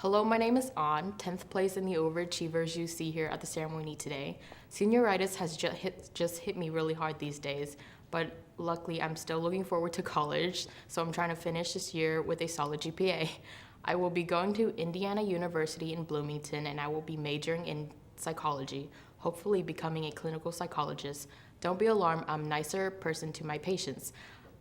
Hello, my name is An, 10th place in the overachievers you see here at the ceremony today. Senioritis has just hit me really hard these days, but luckily I'm still looking forward to college, so I'm trying to finish this year with a solid GPA. I will be going to Indiana University in Bloomington, and I will be majoring in psychology, hopefully becoming a clinical psychologist. Don't be alarmed, I'm a nicer person to my patients.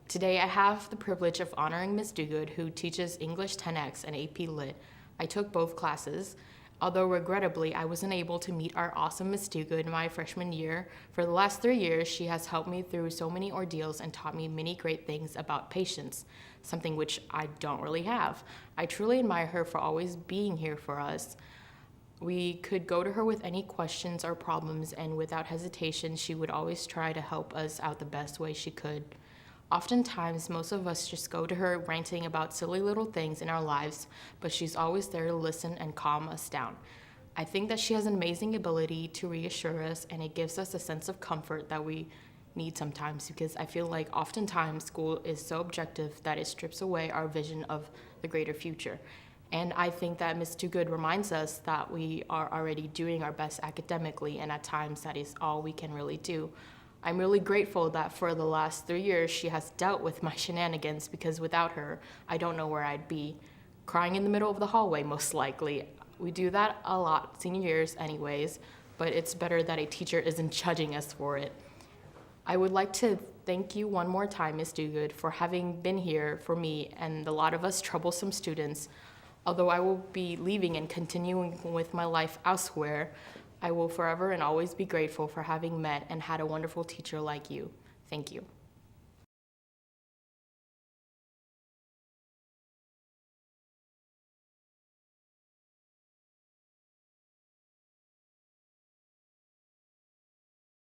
Today I have the privilege of honoring Ms. Duguid, who teaches English 10X and AP Lit. I took both classes, although regrettably I wasn't able to meet our awesome Ms. Duguid my freshman year. For the last 3 years, she has helped me through so many ordeals and taught me many great things about patience, something which I don't really have. I truly admire her for always being here for us. We could go to her with any questions or problems, and without hesitation, she would always try to help us out the best way she could. Oftentimes, most of us just go to her ranting about silly little things in our lives, but she's always there to listen and calm us down. I think that she has an amazing ability to reassure us, and it gives us a sense of comfort that we need sometimes, because I feel like oftentimes school is so objective that it strips away our vision of the greater future. And I think that Ms. Duguid reminds us that we are already doing our best academically, and at times that is all we can really do. I'm really grateful that for the last 3 years she has dealt with my shenanigans, because without her, I don't know where I'd be. Crying in the middle of the hallway, most likely. We do that a lot senior years anyways, but it's better that a teacher isn't judging us for it. I would like to thank you one more time, Ms. Duguid, for having been here for me and a lot of us troublesome students. Although I will be leaving and continuing with my life elsewhere, I will forever and always be grateful for having met and had a wonderful teacher like you. Thank you.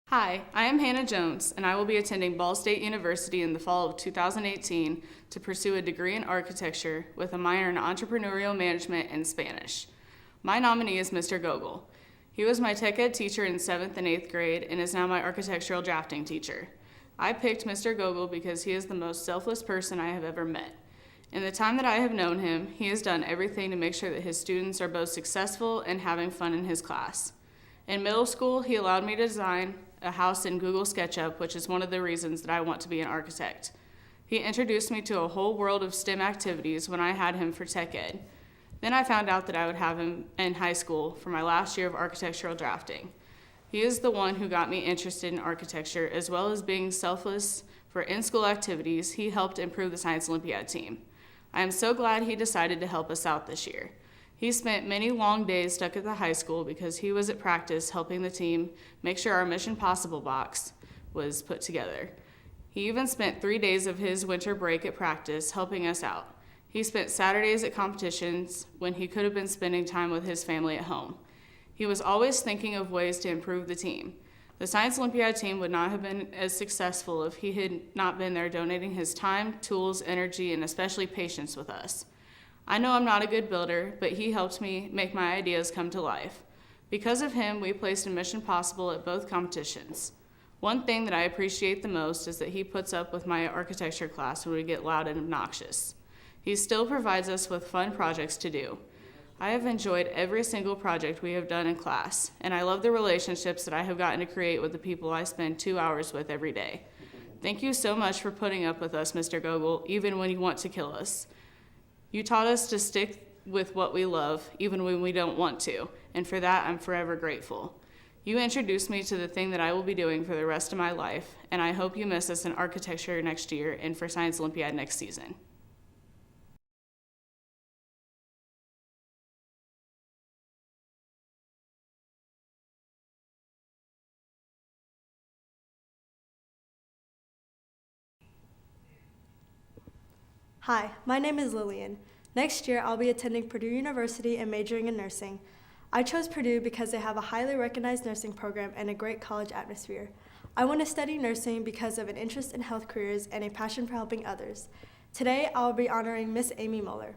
Hi, I am Hannah Jones, and I will be attending Ball State University in the fall of 2018 to pursue a degree in architecture with a minor in entrepreneurial management and Spanish. My nominee is Mr. Gogel. He was my tech ed teacher in 7th and 8th grade and is now my architectural drafting teacher. I picked Mr. Gogel because he is the most selfless person I have ever met. In the time that I have known him, he has done everything to make sure that his students are both successful and having fun in his class. In middle school, he allowed me to design a house in Google SketchUp, which is one of the reasons that I want to be an architect. He introduced me to a whole world of STEM activities when I had him for tech ed. Then I found out that I would have him in high school for my last year of architectural drafting. He is the one who got me interested in architecture, as well as being selfless for in-school activities. He helped improve the Science Olympiad team. I am so glad he decided to help us out this year. He spent many long days stuck at the high school because he was at practice helping the team make sure our Mission Possible box was put together. He even spent 3 days of his winter break at practice helping us out. He spent Saturdays at competitions when he could have been spending time with his family at home. He was always thinking of ways to improve the team. The Science Olympiad team would not have been as successful if he had not been there donating his time, tools, energy, and especially patience with us. I know I'm not a good builder, but he helped me make my ideas come to life. Because of him, we placed a Mission Possible at both competitions. One thing that I appreciate the most is that he puts up with my architecture class when we get loud and obnoxious. He still provides us with fun projects to do. I have enjoyed every single project we have done in class, and I love the relationships that I have gotten to create with the people I spend 2 hours with every day. Thank you so much for putting up with us, Mr. Gogel, even when you want to kill us. You taught us to stick with what we love, even when we don't want to, and for that I'm forever grateful. You introduced me to the thing that I will be doing for the rest of my life, and I hope you miss us in architecture next year and for Science Olympiad next season. Hi, my name is Lilian. Next year, I'll be attending Purdue University and majoring in nursing. I chose Purdue because they have a highly recognized nursing program and a great college atmosphere. I want to study nursing because of an interest in health careers and a passion for helping others. Today, I'll be honoring Miss Amy Moeller.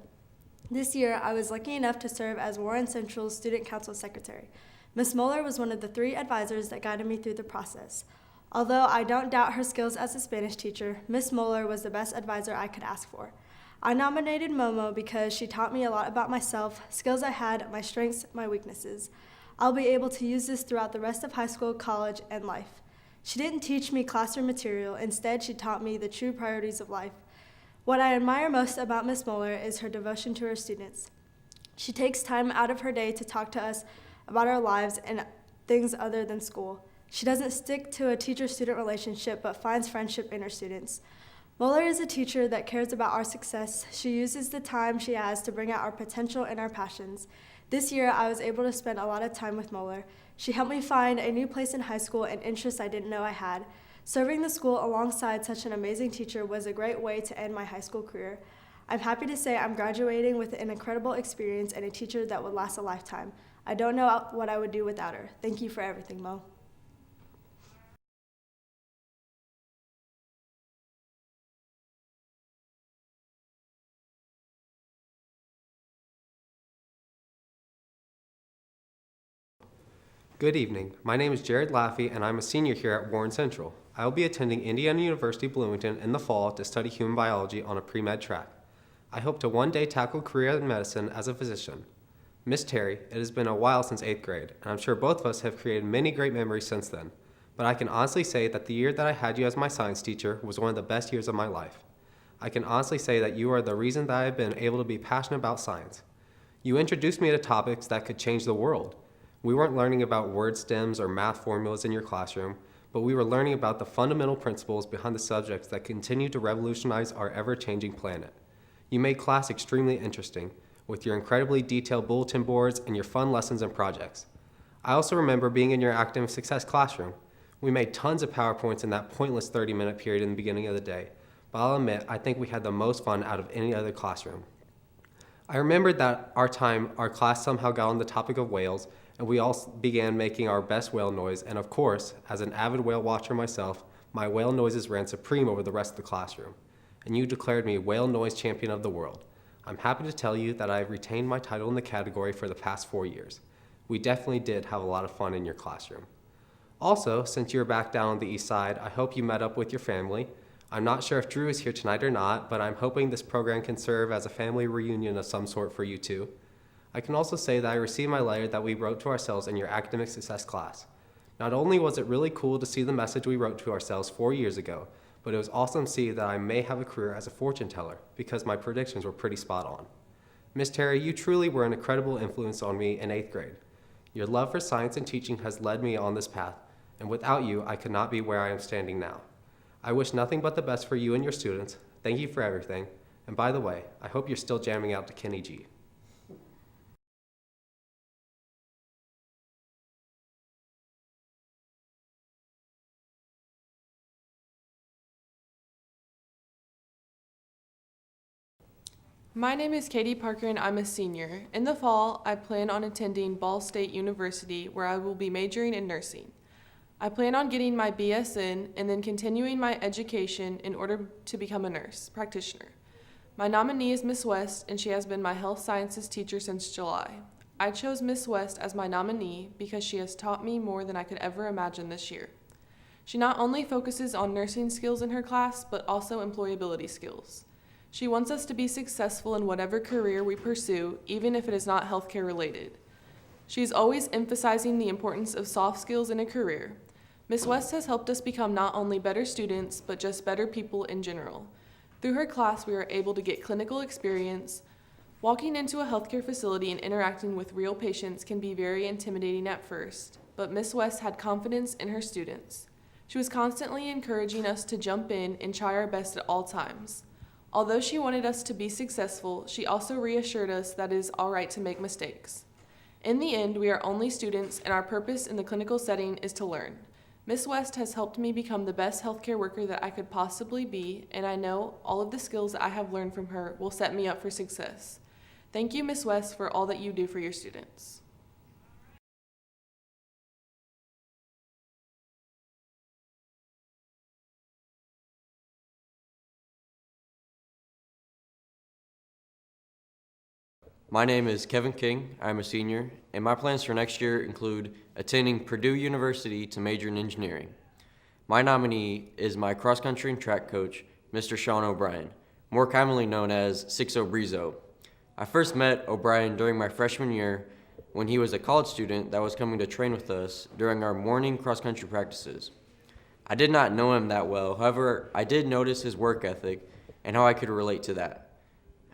This year, I was lucky enough to serve as Warren Central's Student Council Secretary. Miss Moeller was one of the 3 advisors that guided me through the process. Although I don't doubt her skills as a Spanish teacher, Miss Moeller was the best advisor I could ask for. I nominated Momo because she taught me a lot about myself, skills I had, my strengths, my weaknesses. I'll be able to use this throughout the rest of high school, college, and life. She didn't teach me classroom material. Instead, she taught me the true priorities of life. What I admire most about Miss Moeller is her devotion to her students. She takes time out of her day to talk to us about our lives and things other than school. She doesn't stick to a teacher-student relationship, but finds friendship in her students. Moeller is a teacher that cares about our success. She uses the time she has to bring out our potential and our passions. This year, I was able to spend a lot of time with Moeller. She helped me find a new place in high school and interests I didn't know I had. Serving the school alongside such an amazing teacher was a great way to end my high school career. I'm happy to say I'm graduating with an incredible experience and a teacher that would last a lifetime. I don't know what I would do without her. Thank you for everything, Mo. Good evening. My name is Jarrod Laffey, and I'm a senior here at Warren Central. I will be attending Indiana University Bloomington in the fall to study human biology on a pre-med track. I hope to one day tackle a career in medicine as a physician. Miss Terry, it has been a while since 8th grade, and I'm sure both of us have created many great memories since then. But I can honestly say that the year that I had you as my science teacher was one of the best years of my life. I can honestly say that you are the reason that I have been able to be passionate about science. You introduced me to topics that could change the world. We weren't learning about word stems or math formulas in your classroom, but we were learning about the fundamental principles behind the subjects that continue to revolutionize our ever-changing planet. You made class extremely interesting, with your incredibly detailed bulletin boards and your fun lessons and projects. I also remember being in your academic success classroom. We made tons of PowerPoints in that pointless 30-minute period in the beginning of the day, but I'll admit I think we had the most fun out of any other classroom. I remembered that our class somehow got on the topic of whales, and we all began making our best whale noise, and of course, as an avid whale watcher myself, my whale noises ran supreme over the rest of the classroom, and you declared me whale noise champion of the world. I'm happy to tell you that I have retained my title in the category for the past 4 years. We definitely did have a lot of fun in your classroom. Also, since you're back down on the east side, I hope you met up with your family. I'm not sure if Drew is here tonight or not, but I'm hoping this program can serve as a family reunion of some sort for you two. I can also say that I received my letter that we wrote to ourselves in your academic success class. Not only was it really cool to see the message we wrote to ourselves 4 years ago, but it was awesome to see that I may have a career as a fortune teller because my predictions were pretty spot on. Miss Terry, you truly were an incredible influence on me in 8th grade. Your love for science and teaching has led me on this path, and without you, I could not be where I am standing now. I wish nothing but the best for you and your students. Thank you for everything. And by the way, I hope you're still jamming out to Kenny G. My name is Katie Parker and I'm a senior. In the fall, I plan on attending Ball State University where I will be majoring in nursing. I plan on getting my BSN and then continuing my education in order to become a nurse practitioner. My nominee is Miss West and she has been my health sciences teacher since July. I chose Miss West as my nominee because she has taught me more than I could ever imagine this year. She not only focuses on nursing skills in her class, but also employability skills. She wants us to be successful in whatever career we pursue, even if it is not healthcare related. She is always emphasizing the importance of soft skills in a career. Ms. West has helped us become not only better students, but just better people in general. Through her class, we are able to get clinical experience. Walking into a healthcare facility and interacting with real patients can be very intimidating at first, but Ms. West had confidence in her students. She was constantly encouraging us to jump in and try our best at all times. Although she wanted us to be successful, she also reassured us that it is all right to make mistakes. In the end, we are only students, and our purpose in the clinical setting is to learn. Ms. West has helped me become the best healthcare worker that I could possibly be, and I know all of the skills that I have learned from her will set me up for success. Thank you, Ms. West, for all that you do for your students. My name is Kevin King. I'm a senior, and my plans for next year include attending Purdue University to major in engineering. My nominee is my cross-country and track coach, Mr. Sean O'Brien. more commonly known as 6-0 Brizo. I first met O'Brien during my freshman year when he was a college student that was coming to train with us during our morning cross-country practices. I did not know him that well, however, I did notice his work ethic and how I could relate to that.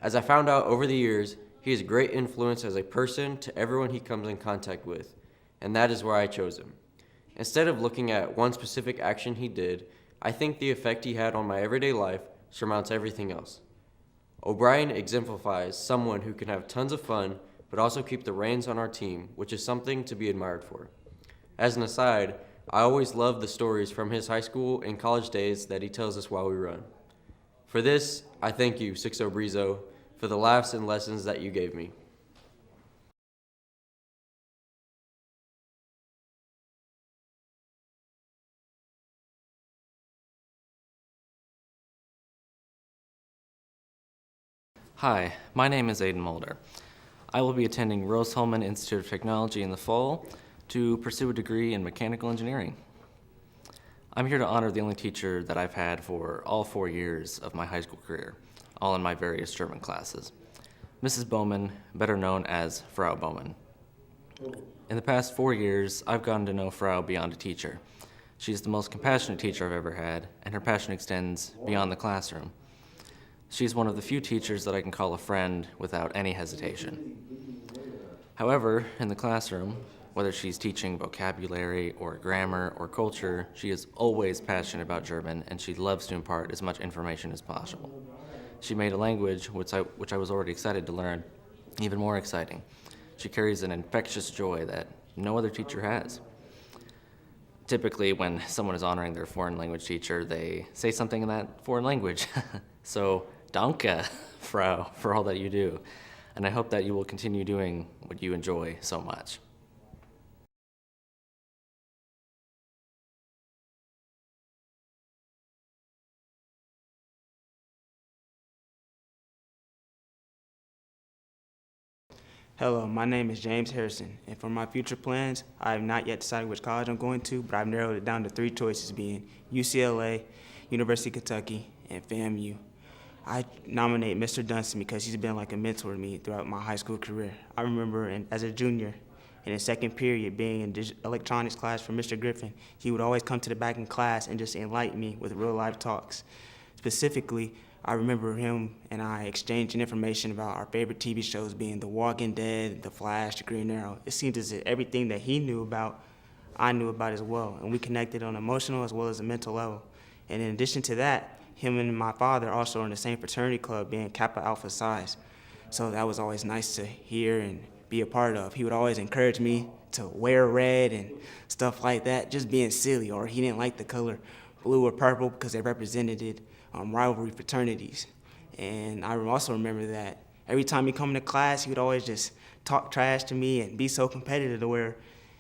As I found out over the years, he is a great influence as a person to everyone he comes in contact with, and that is why I chose him. Instead of looking at one specific action he did, I think the effect he had on my everyday life surmounts everything else. O'Brien exemplifies someone who can have tons of fun, but also keep the reins on our team, which is something to be admired for. As an aside, I always love the stories from his high school and college days that he tells us while we run. For this, I thank you, 6-0 Brizo, for the laughs and lessons that you gave me. Hi, my name is Aidan Moulder. I will be attending Rose-Hulman Institute of Technology in the fall to pursue a degree in mechanical engineering. I'm here to honor the only teacher that I've had for all 4 years of my high school career, all in my various German classes. Mrs. Bowman, better known as Frau Bowman. In the past 4 years, I've gotten to know Frau beyond a teacher. She's the most compassionate teacher I've ever had, and her passion extends beyond the classroom. She's one of the few teachers that I can call a friend without any hesitation. However, in the classroom, whether she's teaching vocabulary or grammar or culture, she is always passionate about German, and she loves to impart as much information as possible. She made a language which I was already excited to learn even more exciting. She carries an infectious joy that no other teacher has. Typically, when someone is honoring their foreign language teacher, they say something in that foreign language. So, danke, Frau, for all that you do. And I hope that you will continue doing what you enjoy so much. Hello, my name is James Harrison, and for my future plans, I have not yet decided which college I'm going to, but I've narrowed it down to 3 choices being UCLA, University of Kentucky, and FAMU. I nominate Mr. Dunston because he's been like a mentor to me throughout my high school career. I remember as a junior, in the second period, being in electronics class for Mr. Griffin, he would always come to the back in class and just enlighten me with real-life talks. Specifically, I remember him and I exchanging information about our favorite TV shows being The Walking Dead, The Flash, The Green Arrow. It seemed as if everything that he knew about, I knew about as well, and we connected on an emotional as well as a mental level. And in addition to that, him and my father also were in the same fraternity club, being Kappa Alpha Psi's. So that was always nice to hear and be a part of. He would always encourage me to wear red and stuff like that, just being silly, or he didn't like the color blue or purple because they represented rivalry fraternities. And I also remember that every time he come to class, he would always just talk trash to me and be so competitive to where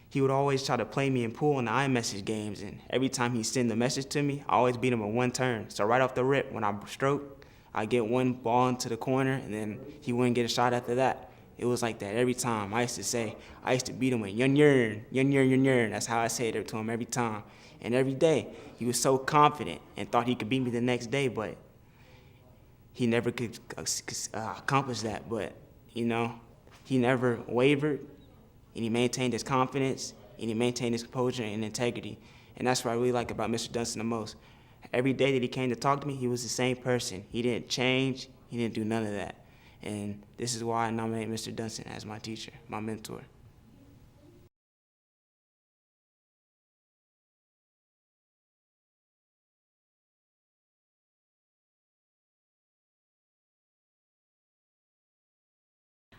he would always try to play me in pool in the iMessage games, and every time he send the message to me, I always beat him in one turn. So right off the rip, when I stroke, I get one ball into the corner, and then he wouldn't get a shot after that. It was like that every time. I used to beat him with yun yun, yun yun, yun yun. That's how I said it to him every time. And every day, he was so confident and thought he could beat me the next day, but he never could accomplish that. But, you know, he never wavered, and he maintained his confidence, and he maintained his composure and integrity. And that's what I really like about Mr. Dunston the most. Every day that he came to talk to me, he was the same person. He didn't change. He didn't do none of that. And this is why I nominate Mr. Dunston as my teacher, my mentor.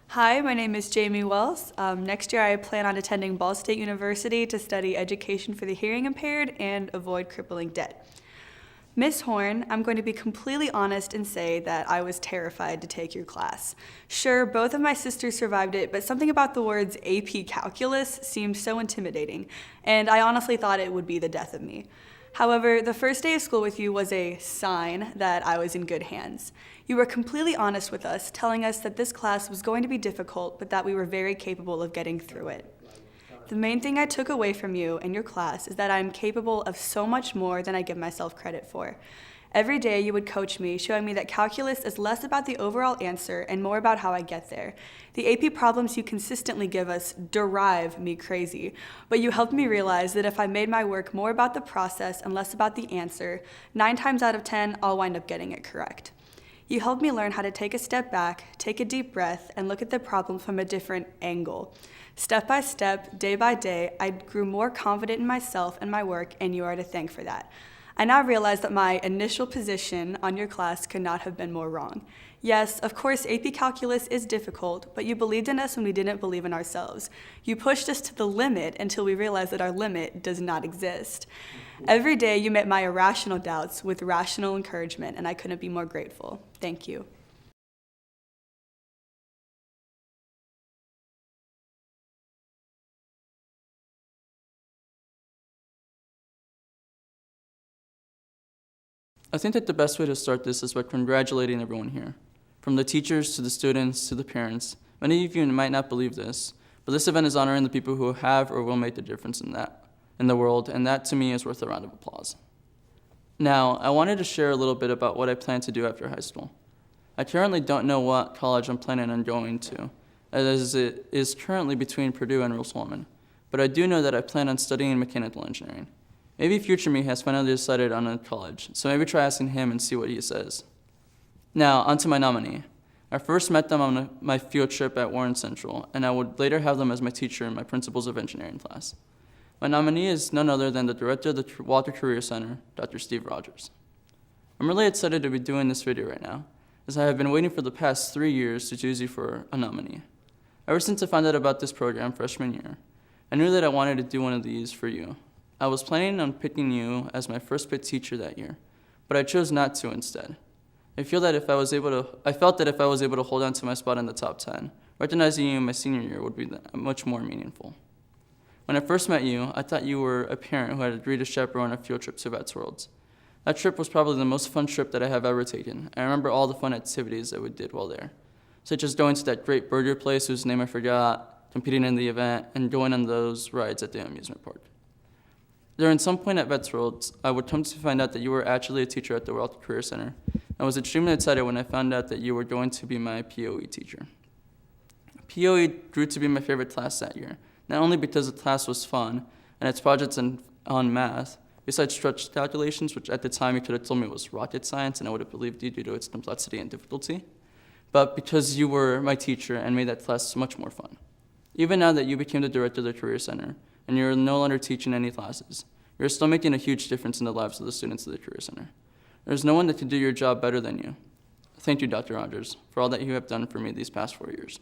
Hi, my name is Jamie Wells. Next year I plan on attending Ball State University to study education for the hearing impaired and avoid crippling debt. Miss Horn, I'm going to be completely honest and say that I was terrified to take your class. Sure, both of my sisters survived it, but something about the words AP Calculus seemed so intimidating, and I honestly thought it would be the death of me. However, the first day of school with you was a sign that I was in good hands. You were completely honest with us, telling us that this class was going to be difficult, but that we were very capable of getting through it. The main thing I took away from you and your class is that I'm capable of so much more than I give myself credit for. Every day you would coach me, showing me that calculus is less about the overall answer and more about how I get there. The AP problems you consistently give us drive me crazy, but you helped me realize that if I made my work more about the process and less about the answer, 9 times out of 10, I'll wind up getting it correct. You helped me learn how to take a step back, take a deep breath, and look at the problem from a different angle. Step by step, day by day, I grew more confident in myself and my work, and you are to thank for that. I now realize that my initial position on your class could not have been more wrong. Yes, of course, AP Calculus is difficult, but you believed in us when we didn't believe in ourselves. You pushed us to the limit until we realized that our limit does not exist. Every day you met my irrational doubts with rational encouragement, and I couldn't be more grateful. Thank you. I think that the best way to start this is by congratulating everyone here. From the teachers to the students to the parents. Many of you might not believe this, but this event is honoring the people who have or will make the difference in the world, and that to me is worth a round of applause. Now, I wanted to share a little bit about what I plan to do after high school. I currently don't know what college I'm planning on going to, as it is currently between Purdue and Rose-Hulman, but I do know that I plan on studying mechanical engineering. Maybe future me has finally decided on a college, so maybe try asking him and see what he says. Now, onto my nominee. I first met them on my field trip at Warren Central, and I would later have them as my teacher in my Principles of Engineering class. My nominee is none other than the director of the Walter Career Center, Dr. Steve Rogers. I'm really excited to be doing this video right now, as I have been waiting for the past 3 years to choose you for a nominee. Ever since I found out about this program freshman year, I knew that I wanted to do one of these for you. I was planning on picking you as my first pick teacher that year, but I chose not to instead. I felt that if I was able to hold on to my spot in the top 10, recognizing you in my senior year would be much more meaningful. When I first met you, I thought you were a parent who had agreed to chaperone a field trip to Vets Worlds. That trip was probably the most fun trip that I have ever taken. I remember all the fun activities that we did while there, such as going to that great burger place whose name I forgot, competing in the event, and going on those rides at the amusement park. During some point at Vets Worlds, I would come to find out that you were actually a teacher at the World Career Center. I was extremely excited when I found out that you were going to be my POE teacher. POE grew to be my favorite class that year, not only because the class was fun and its projects on math, besides stretch calculations, which at the time you could have told me was rocket science and I would have believed you due to its complexity and difficulty, but because you were my teacher and made that class much more fun. Even now that you became the director of the Career Center, and you're no longer teaching any classes, you're still making a huge difference in the lives of the students of the Career Center. There's no one that can do your job better than you. Thank you, Dr. Rogers, for all that you have done for me these past 4 years.